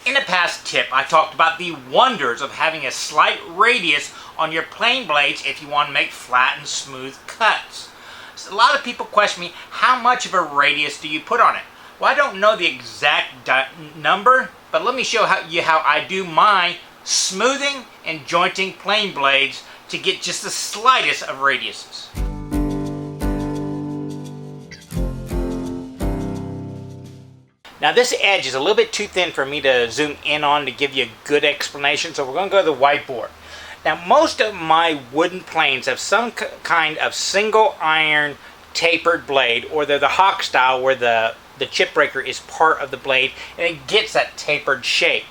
In a past tip, I talked about the wonders of having a slight radius on your plane blades if you want to make flat and smooth cuts. So a lot of people question me, how much of a radius do you put on it? Well, I don't know the exact number, but let me show you how I do my smoothing and jointing plane blades to get just the slightest of radiuses. Now this edge is a little bit too thin for me to zoom in on to give you a good explanation, so we're going to go to the whiteboard. Now most of my wooden planes have some kind of single iron tapered blade, or they're the Hawk style where the chip breaker is part of the blade and it gets that tapered shape.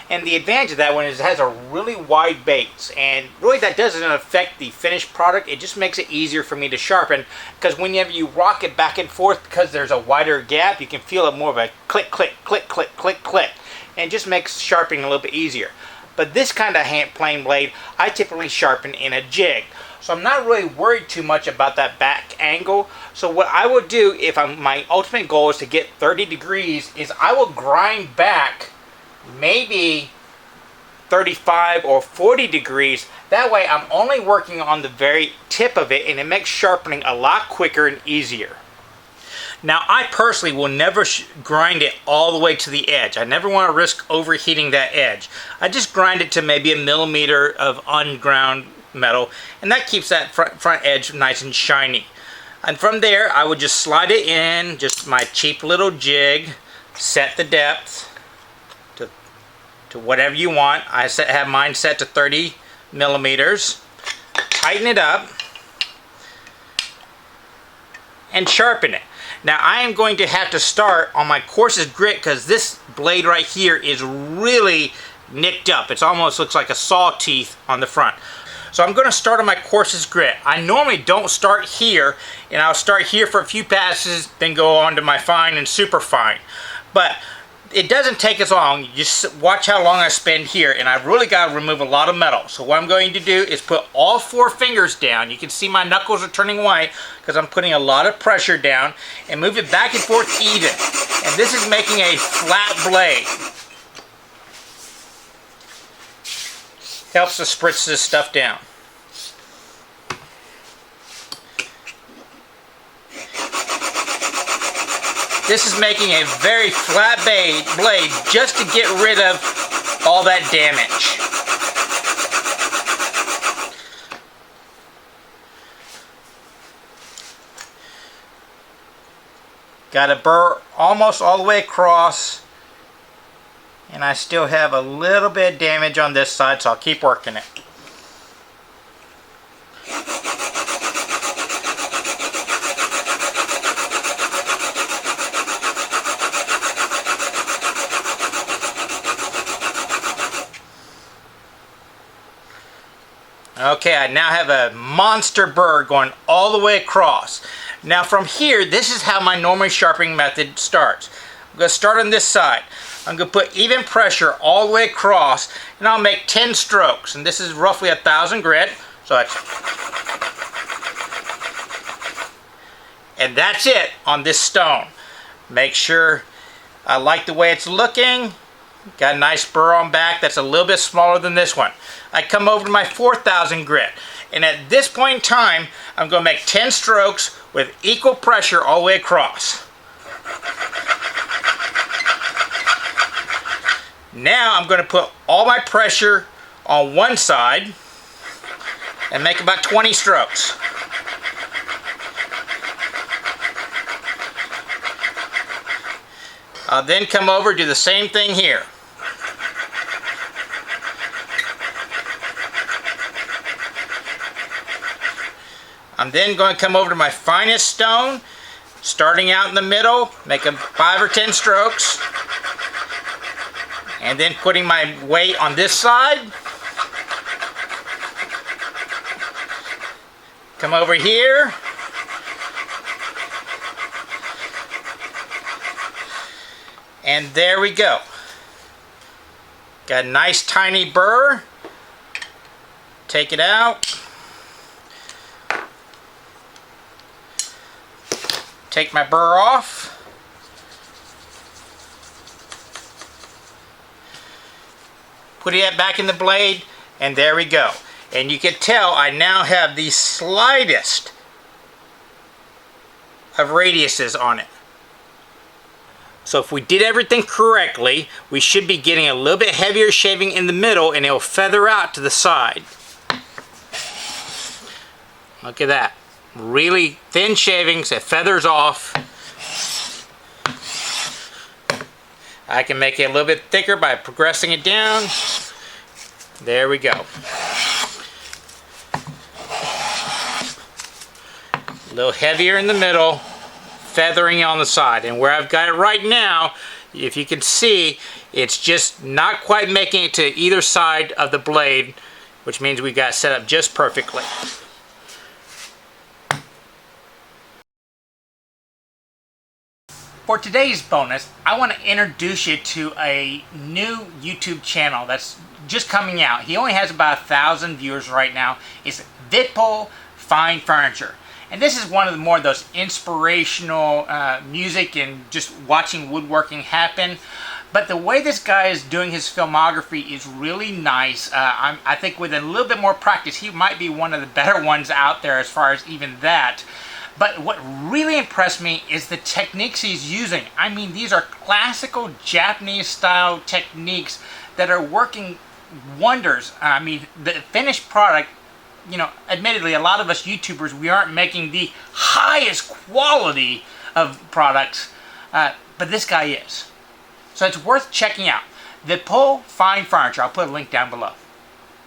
And the advantage of that one is it has a really wide base, and really that doesn't affect the finished product. It just makes it easier for me to sharpen, because whenever you rock it back and forth, because there's a wider gap, you can feel it more of a click, click, click, click, click, click, and it just makes sharpening a little bit easier. But this kind of plane blade, I typically sharpen in a jig. So I'm not really worried too much about that back angle. So what I will do, if my ultimate goal is to get 30 degrees, is I will grind back maybe 35 or 40 degrees. That way I'm only working on the very tip of it, and it makes sharpening a lot quicker and easier. Now I personally will never grind it all the way to the edge. I never want to risk overheating that edge. I just grind it to maybe 1 millimeter of unground metal, and that keeps that front edge nice and shiny. And from there I would just slide it in, just my cheap little jig, set the depth to whatever you want. I have mine set to 30 millimeters. Tighten it up and sharpen it. Now I am going to have to start on my coarsest grit, because this blade right here is really nicked up. It almost looks like a saw teeth on the front. So I'm going to start on my coarsest grit. I normally don't start here, and I'll start here for a few passes, then go on to my fine and super fine. But it doesn't take as long. You just watch how long I spend here, and I've really got to remove a lot of metal. So what I'm going to do is put all 4 fingers down. You can see my knuckles are turning white because I'm putting a lot of pressure down, and move it back and forth even. And this is making a flat blade. Helps to spritz this stuff down. This is making a very flat blade just to get rid of all that damage. Got a burr almost all the way across, and I still have a little bit of damage on this side, so I'll keep working it. Okay, I now have a monster burr going all the way across. Now from here, this is how my normal sharpening method starts. I'm going to start on this side. I'm going to put even pressure all the way across, and I'll make 10 strokes. And this is roughly 1,000 grit. So that's it on this stone. Make sure I like the way it's looking. Got a nice burr on back that's a little bit smaller than this one. I come over to my 4,000 grit, and at this point in time I'm going to make 10 strokes with equal pressure all the way across. Now I'm going to put all my pressure on one side and make about 20 strokes. I'll then come over and do the same thing here. I'm then going to come over to my finest stone, starting out in the middle, making 5 or 10 strokes, and then putting my weight on this side. Come over here. And there we go. Got a nice tiny burr. Take it out. Take my burr off. put it back in the blade, and there we go. And you can tell I now have the slightest of radiuses on it. So if we did everything correctly, we should be getting a little bit heavier shaving in the middle, and it'll feather out to the side. Look at that. Really thin shavings, it feathers off. I can make it a little bit thicker by progressing it down. There we go. A little heavier in the middle, feathering on the side. And where I've got it right now, if you can see, it's just not quite making it to either side of the blade, which means we got it set up just perfectly. For today's bonus, I want to introduce you to a new YouTube channel that's just coming out. He only has about 1,000 viewers right now. It's Vidpol Fine Furniture. And this is one of the more of those inspirational music and just watching woodworking happen. But the way this guy is doing his filmography is really nice. I think with a little bit more practice, he might be one of the better ones out there as far as even that. But what really impressed me is the techniques he's using. I mean, these are classical Japanese style techniques that are working wonders. I mean, the finished product, you know, admittedly, a lot of us YouTubers, we aren't making the highest quality of products, but this guy is. So it's worth checking out. Vidpol Fine Furniture. I'll put a link down below.